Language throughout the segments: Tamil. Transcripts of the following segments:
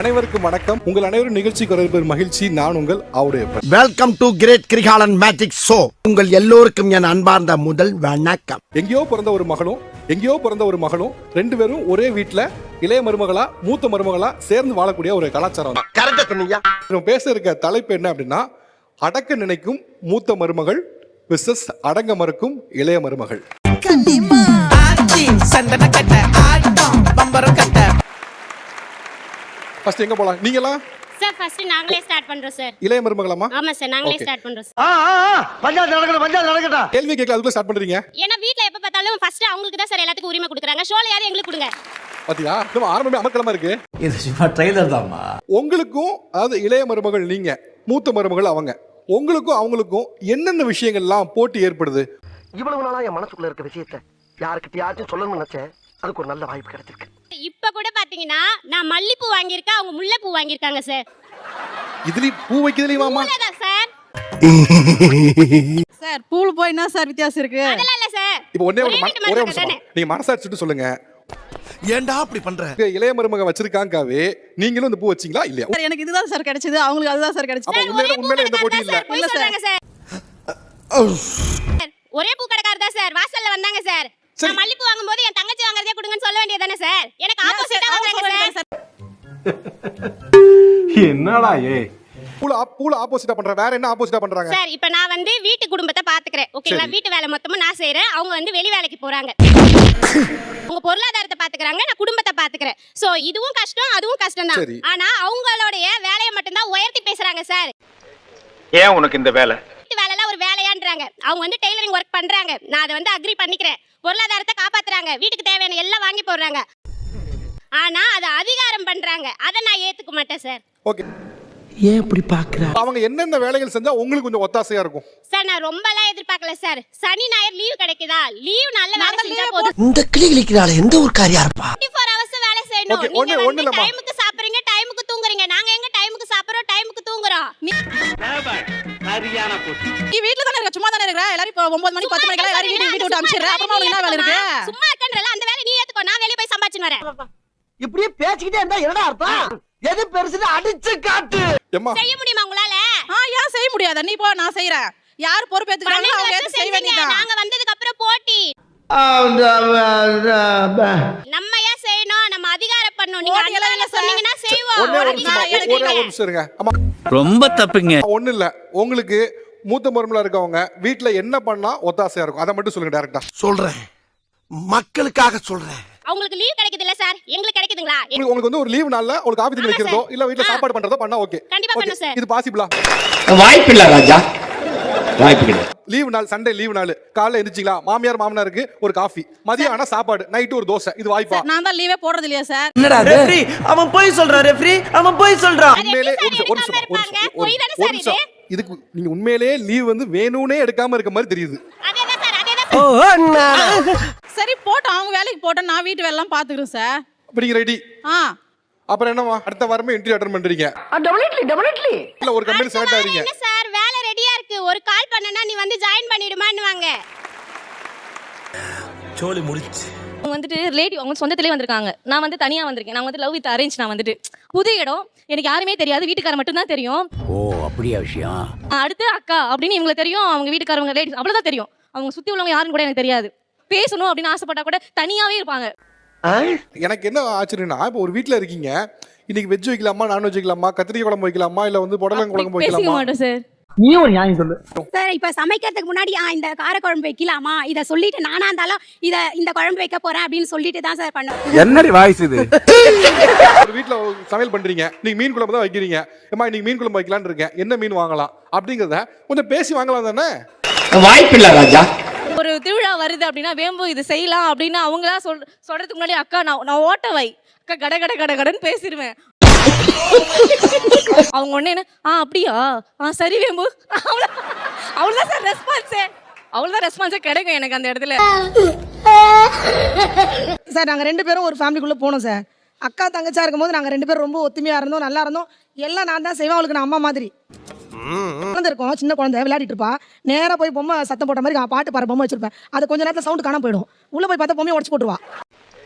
அனைவருக்கும் வணக்கம். உங்கள் அனைவரும் நிகழ்ச்சிக்கு வரவேற்பது மகிழ்ச்சி. நான் உங்கள் Avudaiyappan. Welcome to great Kirikalan magic show. உங்கள் எல்லோருக்கும் என் அன்பார்ந்த முதல் வணக்கம். எங்கேயோ பிறந்த ஒரு மகளும் ரெண்டு பேரும் ஒரே வீட்டுல இளைய மருமகளா மூத்த மருமகளா சேர்ந்து வாழக்கூடிய ஒரு கலாச்சாரம் தான். கரெக்டா சொன்னீங்க. பேச இருக்க தலைப்பு என்ன அப்படின்னா, அடக்க நினைக்கும் மூத்த மருமகள் விசஸ் அடங்க மறுக்கும் இளைய மருமகள். ஃபர்ஸ்ட் எங்க போலாம்? நீங்களா சார்? ஃபர்ஸ்ட் நாங்களே ஸ்டார்ட் பண்றோம் சார். இளைய மருமகளாமா? ஆமா சார், நாங்களே ஸ்டார்ட் பண்றோம் சார். பஞ்சாயத்து நடக்கடா. கேள்வி கேட்கல, அதுக்குள்ள ஸ்டார்ட் பண்றீங்க. ஏன்னா வீட்ல எப்ப பார்த்தாலும் ஃபர்ஸ்ட் அவங்களுக்கு தான் சார் எல்லாத்துக்கும் உரிமை கொடுக்குறாங்க. ஷோல யாரும் எங்களுக்கு கொடுங்க. பாத்தியா, நம்ம ஆரம்பமே அமர்க்கலமா இருக்கு. இது சும்மா ட்ரைலர் தான்மா. உங்களுக்கும் அதாவது இளைய மருமகள் நீங்க, மூத்த மருமகள் அவங்க, உங்களுக்கும் அவங்களுக்கும் என்னென்ன விஷயங்கள்லாம் போட்டி ஏற்படுது? இவ்வளவு நாளா என் மனசுக்குள்ள இருக்க விஷயத்தை யாருக்கிட்டயாச்சும் சொல்லணும்னு நினைச்சேன். அதுக்கு ஒரு நல்ல வாய்ப்பு கிடைச்சிருக்கு. இப்ப கூட பாத்தீங்கன்னா நான் மல்லிப்பூ வாங்கியிருக்கேன், அவங்க முல்லைப்பூ வாங்கியிருக்காங்க சார். இதுலி பூ வைக்கிறதுலயுமாமா சார்? சார் பூல் போய் என்ன சார் வித்தியாசம் இருக்கு? அதெல்லாம் இல்ல சார். இப்போ ஒரே நிமிஷம் நீங்க மனசாட்சிட்டு சொல்லுங்க. ஏன்டா அப்படி பண்ற? இளைய மருமக வச்சிருக்காங்கவே நீங்களும் இந்த பூ வச்சீங்களா இல்லையா? சார் எனக்கு இதுதான் சார் கிடைச்சது, அவங்களுக்கு அதுதான் சார் கிடைச்சது. உண்மையில எந்த போட்டி இல்ல. இல்ல சார். ஒரே பூ கடைக்காரர் தான் சார் வாசல்ல வந்தாங்க சார். நான் மல்லிப்பூ வாங்கும்போது என் தங்கச்சி வாங்குறதே கொடுங்கன்னு சொல்ல வேண்டியதானே சார்? எனக்கு ஆப்போசிட்டா வாங்குறாங்க சார். என்னடா ஏய், பூல ஆப்போசிட்டா பண்ற. வேற என்ன ஆப்போசிட்டா பண்றாங்க? சார் இப்போ நான் வந்து வீட்டு குடும்பத்தை பாத்துக்கிறேன், ஓகேங்களா? வீட்டு வேலை மொத்தமும் நான் செய்றேன், அவங்க வந்து வெளி வேலைக்கு போறாங்க. உங்க பொருளாதாரத்தை பாத்துக்கறாங்க, நான் குடும்பத்தை பாத்துக்கிறேன். சோ இதுவும் கஷ்டம் அதுவும் கஷ்டம் தான். ஆனா அவங்களுடைய வேலையை மட்டும் தான் உயர்த்தி பேசுறாங்க சார். ஏன் உனக்கு இந்த வேலை? வீட்டு வேலைலாம் ஒரு வேலையான்றாங்க. அவங்க வந்து டெய்லரிங் ஒர்க் பண்றாங்க, நான் அதை வந்து அக்ரி பண்ணிக்கிறேன். பொருளாதாரத்தை காப்பாத்துறாங்க, வீட்டுக்கு தேவையான எல்லாம் வாங்கி போடுறாங்க. ஆனா அதை அதிகாரம் பண்றாங்க, அதை நான் ஏத்துக்க மாட்டேன் சார். ஓகே, ஏன் இப்படி பாக்குற? அவங்க என்னென்ன வேலைகள் செஞ்சா உங்களுக்கு கொஞ்சம் ஒத்தாசையா இருக்கும்? சார் நான் ரொம்பலாம் எதிர்பார்க்கல சார். சனி ஞாயிறு லீவ் கிடைக்குதா? லீவ் நல்ல வேலை செஞ்சா போதும். இந்த கிளி கிளிக்கிறாளே எந்த ஒரு காரியா இருப்பா? 24 hours வேலை செய்யணும். நீங்க வந்து டைமுக்கு சாப்பிடுறீங்க, டைமுக்கு தூங்குறீங்க. நாங்க எங்க டைமுக்கு சாப்பிடுறோம், டைமுக்கு தூங்குறோம். நீ வீட்ல தான இருக்க, சும்மா தான இருக்கற. எல்லாரும் இப்போ 9 மணி 10 மணிக்கு எல்லாரும் வீட்டு விட்டு அனுப்பிச்சிர. அப்புறமா உங்களுக்கு என்ன வேலை இருக்கு? சும்மா இருக்கன்றல அந்த வேலை நீ ஏத்துக்கோ, நான் வெளிய போய் சம்பாதிச்சு வரேன். இப்படியே பேசிக்கிட்டே இருந்தா என்னடா அர்த்தம்? எது பெருசுன்னு அடிச்சு காட்டு. செய்ய முடியுமா உங்களால? ஏன் செய்ய முடியாத? நீ போ, நான் செய்றேன். யார் பொறுப்பு ஏத்துக்கறாங்களோ அவங்க ஏத்து செய்ய வேண்டியதான். நாங்க வந்ததுக்கு அப்புறம் போட்டி நம்ம ஏன் செய்யணும்? நம்ம அதிகாரம் பண்ணனும். நீங்க அதெல்லாம் சொன்னீங்கன்னா செய்வோம். ரொம்ப தப்புங்க. ஒண்ணு இல்ல, உங்களுக்கு மூத்த மருமகளா இருக்கவங்க வீட்ல என்ன பண்ணா ஒத்தாசையா இருக்கும் அதை மட்டும் சொல்லுங்க டைரக்டா. சொல்றேன், மக்களுக்காக சொல்றேன். உங்களுக்கு லீவ் கிடைக்குது இல்ல சார்? எங்களுக்கு கிடைக்குதுங்களா? உங்களுக்கு வந்து ஒரு லீவ் நாள்ல உங்களுக்கு காபி தண்ணி வைக்கிறதோ இல்ல வீட்ல சாப்பாடு பண்றதோ பண்ணா ஓகே. கண்டிப்பா பண்ணும் சார். இது பாசிபிளா? வாய்ப்பு இல்ல ராஜா, வாய்ப்பு இல்ல. லீவ் நாள், சண்டே லீவ் நாள், காலைல எந்திரிச்சீங்களா, மாமியார் மாமனாருக்கு ஒரு காஃபி, மதியம் ஆனா சாப்பாடு, நைட்டு ஒரு தோசை, இது வாய்ப்பா? நான் தான் லீவே போடுறது இல்லையா சார்? என்னடா ரெஃப்ரி அவன் போய் சொல்றான், ரெஃப்ரி அவன் போய் சொல்றான். உண்மையிலே ஒரு நிமிஷம் இதுக்கு நீங்க உண்மையிலே லீவ் வந்து வேணும்னே எடுக்காம இருக்க மாதிரி தெரியுது. அதேதான் சார், அதேதான். சரி போட்டோம், அவங்க வேலைக்கு போட்டோம், நான் வீட்டு வேலை எல்லாம் பாத்துக்கிறேன் சார். அப்படிங்க ரெடி. அப்புறம் என்னவா அடுத்த வாரமே இன்டர்வியூ அட்டெண்ட் பண்றீங்க? டெபினெட்லி இல்ல ஒரு கம்பெனி செலக்ட் ஆறீங்க. என்ன சார் வேலை ரெடியா இருக்கு, ஒரு கால் பண்ணனா நீ வந்து ஜாயின் பண்ணிடுமான்னுவாங்க. சோலி முடிச்சு. அவங்க வந்துட்டு ரிலேட்டிவ், அவங்க சொந்தத்திலே வந்திருக்காங்க. நான் வந்து தனியா வந்திருக்கேன். நான் வந்து லவ் வித் அரேஞ்ச். நான் வந்துட்டு புது இடம், எனக்கு யாருமே தெரியாது, வீட்டுக்கார மட்டும் தான் தெரியும். ஓ அப்படியா விஷயம்? அடுத்து அக்கா அப்படின்னு இவங்களுக்கு தெரியும், அவங்க வீட்டுக்காரவங்க ரிலேட்டிவ் அவ்வளவுதான் தெரியும். அவங்க சுத்தி உள்ளவங்க யாருன்னு கூட எனக்கு தெரியாது. பேசணும் அப்படின்னு ஆசைப்பட்டா கூட தனியாவே இருப்பாங்க. எனக்கு என்ன ஆச்சரியம்னா, இப்போ ஒரு வீட்ல இருக்கீங்க, இன்னைக்கு வெஜ் வைக்கலாமா நான்வெஜ் வைக்கலாமா, கத்திரிக்காய் குழம்பு வைக்கலாமா இல்ல வந்து புடலங்காய் குழம்பு வைக்கலாமா? பேசிக்க மாட்டோம் சார். நீ ஒரு நியாயம் சொல்லு சார். இப்ப சமைக்கிறதுக்கு முன்னாடி இந்த காரக்குழம்பு வைக்கலாமா இத சொல்லிட்டு, நானா இருந்தாலும் இந்த குழம்பு வைக்க போறேன் அப்படின்னு சொல்லிட்டு தான் சார் பண்ணுவேன். என்னடி வாய்ஸ் இது? ஒரு வீட்ல சமையல் பண்றீங்க, நீங்க மீன் குழம்பு தான் வைக்கிறீங்க. ஏமா இன்னைக்கு மீன் குழம்பு வைக்கலாம்னு இருக்கேன், என்ன மீன் வாங்கலாம் அப்படிங்கறத கொஞ்சம் பேசி வாங்கலாம் தானே? வாய்ப்பு இல்ல ராஜா. ஒரு திருவிழா வருது அப்படின்னா வேம்பு இது செய்யலாம் அப்படின்னு அவங்களா சொல்றதுக்கு முன்னாடி அக்கா நான் ஓட்ட வை அக்கா கட கட கட கடன்னு பேசிடுவேன். அவங்க ஒண்ணு என்ன அப்படியா சரி வேம்பு, அவ்வளவுதான் சார் ரெஸ்பான்ஸே. அவ்வளவுதான் ரெஸ்பான்ஸே கிடைக்கும் எனக்கு அந்த இடத்துல. சார் நாங்க 2 பேரும் ஒரு ஃபேமிலிக்குள்ள போனோம் சார். அக்கா தங்கச்சா இருக்கும்போது நாங்க 2 பேரும் ரொம்ப ஒத்துமையா இருந்தோம், நல்லா இருந்தோம். எல்லாம் நான் தான் செய்வேன், அவளுக்கு நான் அம்மா மாதிரி. குழந்தை இருக்கும், சின்ன குழந்தை விளையாடிட்டு இருப்பா. நேரா போய் பொம்மை சத்தம் போட்ட மாதிரி பாட்டு பாரு பொம்மை வச்சிருப்பேன். அது கொஞ்ச நேரத்துல சவுண்ட் காணாம போயிடும். உள்ள போய் பார்த்தா பொம்மையை உடச்சு போட்டுருவா.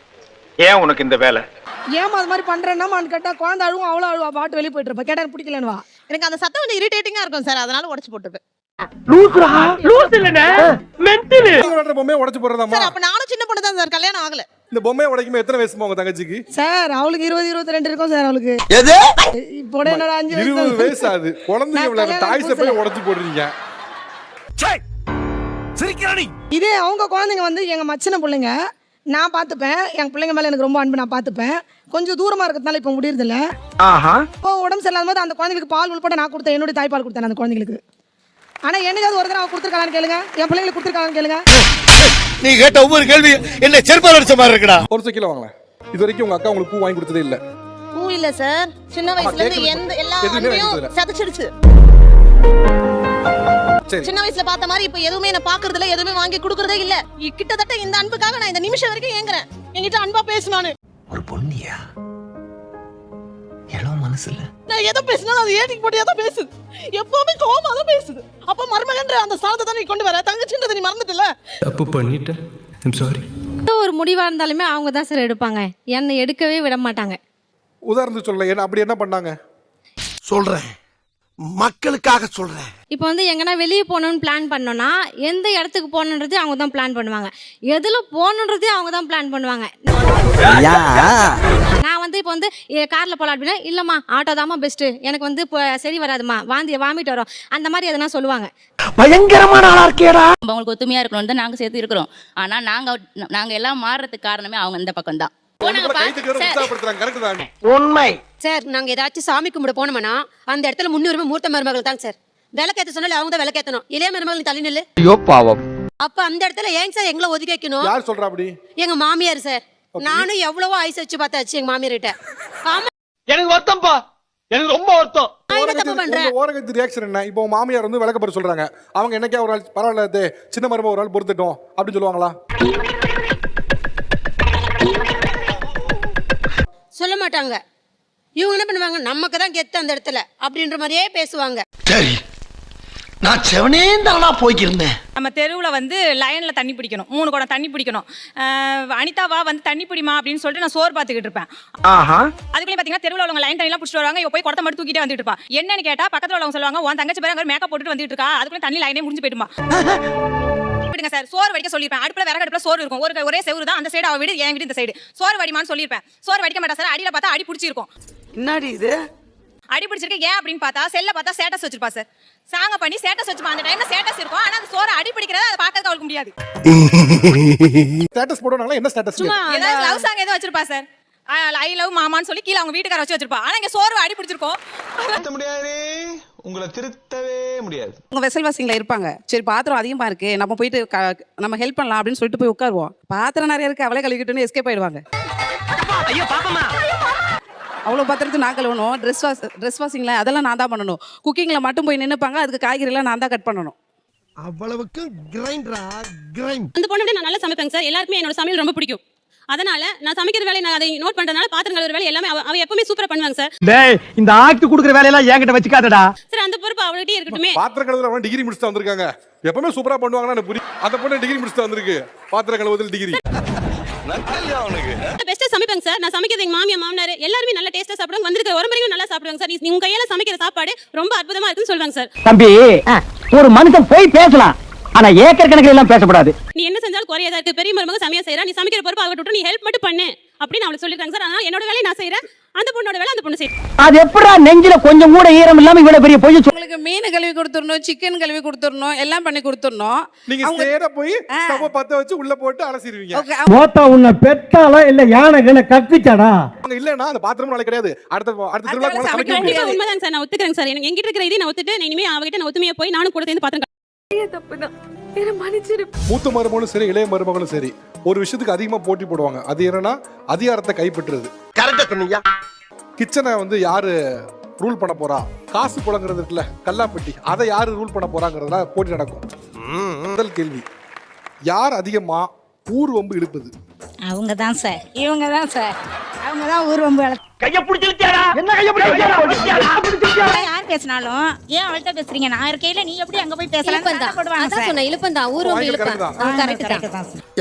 ஏன் உனக்கு இந்த வேலை? ஏமா அது மாதிரி பண்றேன்னாமான்னு கேட்டா குழந்தை அழுவும் அவ்வளோ அழுவா பாட்டு வெளியே போயிட்டு இருப்பா கேட்டா எனக்கு பிடிக்கலன்னு வா. எனக்கு அந்த சத்தம் கொஞ்சம் இரிட்டேட்டிங்கா இருக்கும் சார், அதனால உடைச்சு போட்டுருப்பேன். பொம்மையை உடைச்சு போடுறதாமா? சார் அப்ப நானும் சின்ன பொண்ணு தான் சார், கல்யாணம் ஆகல. இந்த பொம்மையை உடைக்குமே எத்தனை வயசுமா உங்க தங்கச்சிக்கு? சார் அவளுக்கு 20-22 இருக்கும் சார் அவளுக்கு. எது இப்போ என்னோட 5 வயசு 20 வயசு ஆகுது. குழந்தைங்க விளையாடுற டாய்ஸை போய் உடைச்சு போடுறீங்க. இதே அவங்க குழந்தைங்க வந்து எங்க மச்சின பிள்ளைங்க, நான் பார்த்துப்பேன். என் பிள்ளைங்க மேல எனக்கு ரொம்ப அன்பு, நான் பார்த்துப்பேன். கொஞ்சம் தூரமா இருக்கிறதுனால இப்போ முடியறதில்ல. இப்போ உடம்பு சரியில்லாத போது அந்த குழந்தைங்களுக்கு பால் உள்பட நான் கொடுத்தேன், என்னுடைய தாய்ப்பால் கொடுத்தேன் அந்த குழந்தைங்களுக்கு. ஆனா என்னைக்காவது ஒரு தடவை அவ கொடுத்துருக்காங்கன்னு கேளுங்க, என் பிள்ளைங்களுக்கு கொடுத்துருக்காங்கன்னு கேளுங்க. நீ கேட்ட ஒவ்வொரு கேள்வி என்ன செருப்பால் அடிச்ச மாதிரி இருக்குடா. ஒரு செக்கில வாங்களேன். இது வரைக்கும் உங்க அக்கா உங்களுக்கு பூ வாங்கி கொடுத்ததே இல்ல? பூ இல்ல சார், சின்ன வயசுல இருந்து எல்லா அன்பையும் சதைச்சிடுச்சு. சின்ன வயசுல பார்த்த மாதிரி இப்ப எதுவுமே என்ன பாக்குறது இல்ல, எதுவுமே வாங்கி கொடுக்கறதே இல்ல. கிட்டத்தட்ட இந்த அன்புக்காக நான் இந்த நிமிஷம் வரைக்கும் ஏங்குறேன். என்கிட்ட அன்பா பேசணும்னு. ஒரு பொண்ணியா எவ்வளவு மனசு இல்ல. நான் எதை பேசினாலும் அது ஏட்டிக்கு போட்டு எதை பேசுது, எப்பவுமே கோவமா தான் பேசுது. அப்ப மருமகன்ற அந்த ஸ்தானத்தை தான் நீ கொண்டு வர, தங்கச்சின்றதை நீ மறந்துட்டல. தப்பு பண்ணிட்டேன், ஐம் சாரி. ஒரு முடிவா இருந்தாலுமே அவங்க தான் சார் எடுப்பாங்க, என்னை எடுக்கவே விட மாட்டாங்க. உதாரணத்துக்கு சொல்ல, என்ன அப்படி என்ன பண்ணாங்க? சொல்றேன், மக்களுக்காக சொல்றேன். இப்போ வந்து எங்கன்னா வெளியே போகணும்னு பிளான் பண்ணோன்னா எந்த இடத்துக்கு போகணுன்றது அவங்க தான் பிளான் பண்ணுவாங்க, எதில் போகணுன்றதே அவங்க தான் பிளான் பண்ணுவாங்க. நான் வந்து இப்போ வந்து காரில் போகலாம் அப்படின்னா, இல்லைம்மா ஆட்டோ தாம்மா பெஸ்ட்டு, எனக்கு வந்து இப்போ சரி வராதுமா, வாமிட் வரும், அந்த மாதிரி எதனா சொல்லுவாங்க. பயங்கரமான ஆளா இருக்கேடா. அவங்களுக்கு ஒத்துமையா இருக்கணும் தான் நாங்க சேர்த்து இருக்கிறோம். ஆனா நாங்க எல்லாம் மாறுறதுக்கு காரணமே அவங்க இந்த பக்கம் தான். உண்மை சார் நாங்க ஏதாச்சும் சாமி கும்பிட போனோம்னா அந்த இடத்துல முன்னுரிமை மூத்த மருமகள் தான் சார். விளக்கேத்த சொன்னாலும் அவங்க தான் விளக்கேத்தணும், இளைய மருமகள் தள்ளி நில்லு. ஐயோ பாவம். அப்ப அந்த இடத்துல ஏன் சார் எங்களை ஒதுக்கி வைக்கணும்? யார் சொல்றா அப்படி? எங்க மாமியார் சார். நானும் எவ்வளவோ ஐஸ் வச்சு பார்த்தாச்சு எங்க மாமியார் கிட்ட. ஆமா எனக்கு வருத்தம்ப்பா, எனக்கு ரொம்ப வருத்தம். ஓரகத்து ரியாக்ஷன் என்ன? இப்போ மாமியார் வந்து விளக்க போற சொல்றாங்க, அவங்க என்னைக்கா ஒரு ஆள் பரவாயில்ல சின்ன மருமக ஒரு ஆள் பொறுத்துட்டோம் அப்படின்னு சொல்லுவாங்களா? சொல்ல மாட்டாங்க. இவங்க என்ன பண்ணுவாங்க, நமக்கு தான் கெத்து அந்த இடத்துல அப்படின்ற மாதிரியே பேசுவாங்க. சரி, நான் செவனே தானா போய்க்கிருந்தேன். நம்ம தெருவில் வந்து லைன்ல தண்ணி பிடிக்கணும், 3 குடம் தண்ணி பிடிக்கணும். அனிதாவா வந்து தண்ணி பிடிமா அப்படின்னு சொல்லிட்டு நான் சோறு பார்த்துக்கிட்டு இருப்பேன். அதுக்குள்ளே பார்த்தீங்கன்னா தெருவில் உள்ளவங்க லைன் தண்ணிலாம் பிடிச்சிட்டு வருவாங்க, இவ போய் குடத்தை மட்டும் தூக்கிட்டே வந்துட்டு இருப்பா. என்னன்னு கேட்டா பக்கத்தில் உள்ளவங்க சொல்லுவாங்க, உன் தங்கச்சி பேர் அங்கே மேக்கப் போட்டுட்டு வந்துட்டு இருக்கா, அதுக்குள்ளே தண்ணி லைனே முடிஞ்சு போயிடுமா. விடுங்க சார், சோறு வடிக்க சொல்லியிருப்பேன். அடுப்புல விறகு அடுப்புல சோறு இருக்கும், ஒரே செவுரு தான், அந்த சைடு அவ வீடு, என் வீடு இந்த சைடு. சோறு வடிமான்னு சொல்லியிருப்பேன். சோறு வடிக்க மாட்டா சார், அடியில பார்த்தா அடி பிடிச்சிருக்கும். என்னடி இது அடி பிடிச்சிருக்கு ஏன் அப்படின்னு பார்த்தா, செல்ல பார்த்தா ஸ்டேட்டஸ் வச்சிருப்பா சார். சாங்க பண்ணி ஸ்டேட்டஸ் வச்சுப்பா. அந்த டைம்ல ஸ்டேட்டஸ் இருக்கும், ஆனா அந்த சோறு அடி பிடிக்கிறத அதை பார்க்கறதுக்கு அவளுக்கு முடியாது. ஸ்டேட்டஸ் போடுவாங்களா? என்ன ஸ்டேட்டஸ்? ஏதாவது லவ் சாங் ஏதோ வச்சிருப்பா சார். ஐ லவ் மாமான்னு சொல்லி கீழே அவங்க வீட்டுக்கார வச்சு வச்சிருப்பா. ஆனா இங்க சோறு அடி பிடிச்சிருக்கோம். உங்களை திருத்தவே முடியாது. உங்க வெசல் வாசிங்ல இருப்பாங்க. சரி பாத்திரம் அதிகமா இருக்கு, நம்ம போயிட்டு நம்ம ஹெல்ப் பண்ணலாம் அப்படின்னு சொல்லிட்டு போய் உட்காருவோம். பாத்திரம் நிறைய இருக்கு, அவளே கழுவிக்கிட்டுன்னு எஸ்கேப் ஆயிடுவாங்க. ஐயோ பாப்பமா, அவ்வளோ பாத்திரத்து நான் கழுவணும். ட்ரெஸ் வாஷிங்ல அதெல்லாம் நான் தான் பண்ணணும். குக்கிங்ல மட்டும் போய் நின்னுப்பாங்க, அதுக்கு காய்கறிலாம் நான் தான் கட் பண்ணணும். அவ்வளவுக்கு கிரைண்டரா கிரைண்ட். அந்த பொண்ணு விட நான் நல்லா சமைப்பேங்க சார். எல்லாருக்குமே என்னோட சமையல் ரொம்ப பிடிக்கும். அதனால நான் சமைக்கிற வேலையை நான் அதை நோட் பண்றதுனால பாத்திரம் கழுவுற வேலை எல்லாமே அவ எப்பவுமே சூப்பரா பண்ணுவாங்க சார். டேய் இந்த ஆக்ட் குடுக்குற வேலையெல்லாம் என்கிட்ட வச்சுக்காதடா சார். அந்த பொறுப்பு அவளுக்கே இருக்கட்டுமே. பாத்திரம் கழுவுறவங்க டிகிரி முடிச்சுட்டு வந்திருக்காங்க, எப்பவுமே சூப்பரா பண்ணுவாங்கன்னா எனக்கு புரியும். அந்த பொண்ணு டிகிரி முடிச்சுட்டு வந்திருக்கு, பாத்திரம் கழுவுறதுல டிகிரி. பெஸ்டா சமைப்பேங்க சார். நான் சமைக்கிறது எங்க மாமியா மாமனார் எல்லாருமே நல்ல டேஸ்டா சாப்பிடுவாங்க. வந்திருக்கிற உறவுமுறையும் நல்லா சாப்பிடுவாங்க சார். நீ உங்க கையால சமைக்கிற சாப்பாடு ரொம்ப அற்புதமா இருக்குன்னு சொல்லுவாங்க சார். தம்பி, ஒரு மனுஷன் போய் பேசலாம், ஆனா ஏக்கர் கணக்கில் எல்லாம் பேசப்படாது. நீ என்ன செஞ்சாலும் குறையாதா இருக்கு, பெரிய மருமக சமையா செய்யறா, நீ சமைக்கிற பொறுப்பு அவ விட்டு நீ ஹெல்ப் மட்டும் பண்ணு அப்படின்னு அவளுக்கு சொல்லிருக்காங்க சார். அதனால என்னோட வேலையை நான் செய்யறேன், அந்த பொண்ணோட வேலை அந்த பொண்ணு செய்யும். அது எப்படா நெஞ்சில கொஞ்சம் கூட ஈரம் இல்லாம இவ்வளவு பெரிய பொய் சொல்லு. உங்களுக்கு மீன் கழுவி கொடுத்துடணும், சிக்கன் கழுவி கொடுத்துடணும், எல்லாம் பண்ணி கொடுத்துடணும். நீங்க நேரா போய் ஸ்டவ் பத்த வச்சு உள்ள போட்டு அலசிடுவீங்க. மோத்தா உன்னை பெத்தாளா இல்ல யானை கத்திச்சாடா? இல்லன்னா அந்த பாத்திரம் நாளை கிடையாது, அடுத்த திருவிழா சமைக்க முடியாது. உண்மைதான் சார், நான் ஒத்துக்கிறேன் சார். எனக்கு எங்கிட்ட இருக்கிற இதை நான் ஒத்துட்டு இனிமே அவகிட்ட நான் ஒத்துமையா போய் நானும் கூட சேர்ந்து பாத்திரம். மூத்த மருமகளும் சரி இளைய மருமகளும் சரி ஒரு விஷயத்துக்கு அதிகமா போட்டி போடுவாங்க. அது என்னன்னா அதிகாரத்தை கைப்பற்றுறது. கரெக்டா சொன்னீங்க. கிச்சனை வந்து யாரு ரூல் பண்ண போறா, காசு புழங்குறது இருக்குல்ல கல்லாப்பட்டி, அதை யாரு ரூல் பண்ண போறாங்கிறதுல போட்டி நடக்கும். முதல் கேள்வி, யார் அதிகமா ஊர் வம்பு இழுப்பது? அவங்க தான் சார், இவங்க தான் சார், அவங்க தான் ஊர் வம்பு. கைய பிடிச்சிருச்சாடா? என்ன கைய பிடிச்சிருச்சா? யார் பேசினாலும் ஏன் அவள்கிட்ட பேசுறீங்க, நான் இருக்கையில நீ எப்படி அங்க போய் பேசலாம் சொன்ன இழுப்பந்தான் ஊர் வம்பு இழுப்பந்தான்.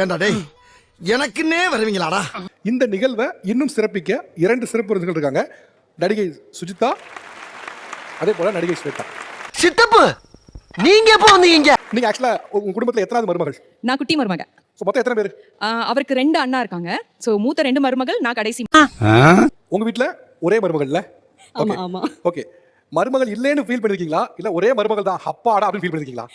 ஏண்டா டேய், எனக்குன்னே வருவீங்களாடா? இந்த நிகழ்வை இன்னும் சிறப்பிக்க 2 சிறப்பு விருந்திகள் இருக்காங்க. நடிகை சுஜிதா, அதே போல நடிகை ஸ்வேதா. சித்தப்பு நீங்க எப்போ வந்தீங்க? நீங்க ஆக்சுவலா உங்க குடும்பத்துல எத்தனாவது மருமகள்? நான் குட்டி மருமக. மொத்தம் எத்தனை பேர்? அவருக்கு 2 அண்ணா இருக்காங்க. சோ மூத்த 2 மருமகள், நான் கடைசி. உங்க வீட்ல ஒரே மருமகள்ல? ஆமா ஆமா. ஓகே. மருமகள் இல்லைன்னு ஃபீல் பண்ணிருக்கீங்களா இல்ல ஒரே மருமகள் தான் அப்பாடா அப்படின்னு ஃபீல் பண்ணிருக்கீங்களா?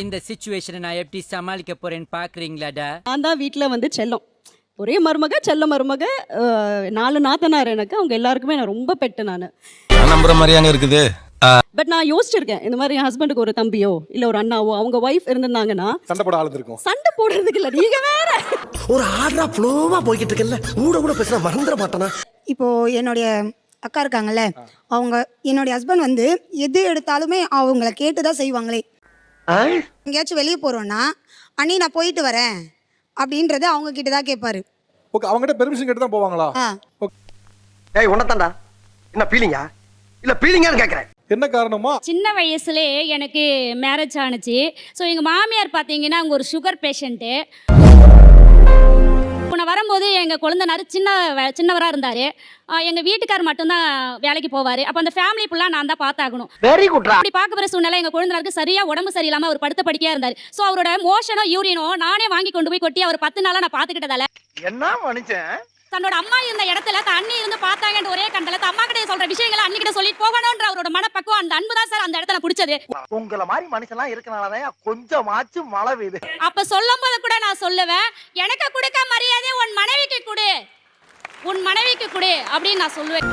இந்த சிச்சுவேஷனை நான் எப்படி சமாளிக்க போறேன்னு பாக்குறீங்களாடா? நான் தான் வீட்ல வந்து செல்லம். ஒரே மருமக, செல்ல மருமக, 4 நாத்தனார் எனக்கு. அவங்க எல்லாருக்குமே நான் ரொம்ப பெட்டு நானு. நம்புற மாதிரியாங்க இருக்குது. பட் நான் யோசிச்சிருக்கேன், இந்த மாதிரி என் ஹஸ்பண்டுக்கு ஒரு தம்பியோ இல்ல ஒரு அண்ணாவோ அவங்க ஒய்ஃப் இருந்தாங்கன்னா சண்டை போட ஆள் இருக்கும். சண்டை போடுறதுக்கு இல்ல, நீங்க வேற. ஒரு ஆர்டரா ஃப்ளோவா போய்கிட்டு இருக்கல, கூட பேசினா மறந்துட மாட்டானா? இப்போ என்னுடைய அக்கா இருக்காங்கல்ல, அவங்க என்னுடைய ஹஸ்பண்ட் வந்து எது எடுத்தாலுமே அவங்கள கேட்டு தான் செய்வாங்களே. எங்கேயாச்சும் வெளியே போறோம்னா அண்ணி நான் போயிட்டு வரேன் அப்படின்றது அவங்க கிட்ட தான் கேட்பாரு. ஓகே, அவங்ககிட்ட பெர்மிஷன் கேட்டு தான் போவாங்களா? ஏய் உன்னதான்டா, என்ன பீலிங்கா இல்ல பீலிங்கான்னு கேக்குறேன். என்ன காரணமா? சின்ன வயசுலேயே எனக்கு மேரேஜ் ஆனுச்சு. ஸோ எங்கள் மாமியார் பார்த்தீங்கன்னா அவங்க ஒரு சுகர் பேஷண்ட்டு. இப்போ நான் வரும்போது எங்கள் குழந்தைனார் சின்னவராக இருந்தார். எங்கள் வீட்டுக்கார் மட்டும்தான் வேலைக்கு போவார். அப்போ அந்த ஃபேமிலி ஃபுல்லாக நான் தான் பார்த்தாகணும். Very good. அப்படி பார்க்க போகிற சூழ்நிலை எங்கள் குழந்தைனாருக்கு சரியாக உடம்பு சரியில்லாமல் அவர் படுத்த படுக்கையாக இருந்தார். ஸோ அவரோட மோஷனோ யூரினோ நானே வாங்கி கொண்டு போய் கொட்டி அவர் 10 நாளாக நான் பார்த்துக்கிட்டதால என்ன மனுஷன் தன்னோட அம்மா இருந்த இடத்துல அண்ணி இருந்து பார்த்தாங்கன்ற ஒரே கண்டல அம்மா கிட்ட சொல்ற விஷயங்களை அன்னிக்கிட்ட சொல்லிட்டு போகணும்ன்ற அவரோட மனப்பக்குவம், அந்த அன்பு தான் சார் அந்த இடத்துல பிடிச்சது. உங்கள மாதிரி மனுஷன்லாம் இருக்கனாலதான் கொஞ்சமாச்சும் மழை பெய்யுது. அப்ப சொல்லும் போது கூட நான் சொல்லுவேன், எனக்கு கொடுக்க மரியாதை உன் மனைவிக்கு கொடு அப்படின்னு நான் சொல்லுவேன்.